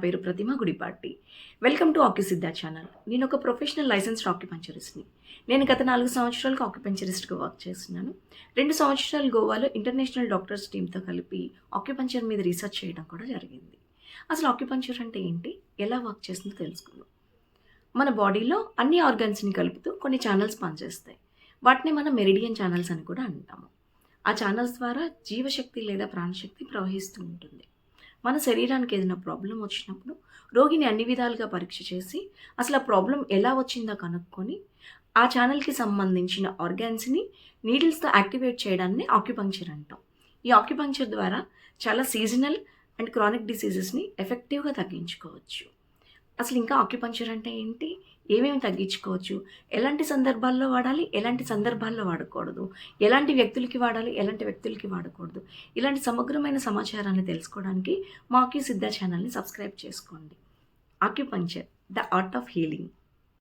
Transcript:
పేరు Pratima Gudipati. Welcome to ఆక్యుసిద్ధా channel. నేను ఒక ప్రొఫెషనల్ లైసెన్స్డ్ ఆక్యుపంచరిస్ట్ని. నేను గత 4 సంవత్సరాలుగా ఆక్యుపంచరిస్ట్గా వర్క్ చేస్తున్నాను. 2 సంవత్సరాలు గోవాలో ఇంటర్నేషనల్ డాక్టర్స్ టీమ్తో కలిపి ఆక్యుపంచర్ మీద రీసెర్చ్ చేయడం కూడా జరిగింది. అసలు ఆక్యుపంచర్ అంటే ఏంటి, ఎలా వర్క్ చేస్తుందో తెలుసుకుందాం. మన బాడీలో అన్ని ఆర్గన్స్ని కలుపుతూ కొన్ని ఛానల్స్ పనిచేస్తాయి. వాటిని మనం మెరిడియన్ ఛానల్స్ అని కూడా అంటాము. ఆ ఛానల్స్ ద్వారా జీవశక్తి లేదా ప్రాణశక్తి ప్రవహిస్తూ ఉంటుంది. మన శరీరానికి ఏదైనా ప్రాబ్లం వచ్చినప్పుడు రోగిని అన్ని విధాలుగా పరీక్ష చేసి అసలు ఆ ప్రాబ్లం ఎలా వచ్చిందో కనుక్కొని ఆ ఛానల్కి సంబంధించిన ఆర్గాన్స్ని నీడిల్స్తో యాక్టివేట్ చేయడాన్ని ఆక్యుపంక్చర్ అంటాం. ఈ ఆక్యుపంక్చర్ ద్వారా చాలా సీజనల్ అండ్ క్రానిక్ డిసీజెస్ని ఎఫెక్టివ్గా తగ్గించుకోవచ్చు. అసలు ఇంకా ఆక్యుపంక్చర్ అంటే ఏంటి, ఏమేమి తగ్గించుకోవచ్చు, ఎలాంటి సందర్భాల్లో వాడాలి, ఎలాంటి సందర్భాల్లో వాడకూడదు, ఎలాంటి వ్యక్తులకి వాడాలి, ఎలాంటి వ్యక్తులకి వాడకూడదు, ఇలాంటి సమగ్రమైన సమాచారాన్ని తెలుసుకోవడానికి మా ఆక్యుసిద్ధా ఛానల్ని సబ్స్క్రైబ్ చేసుకోండి. Acupuncture, the art of healing.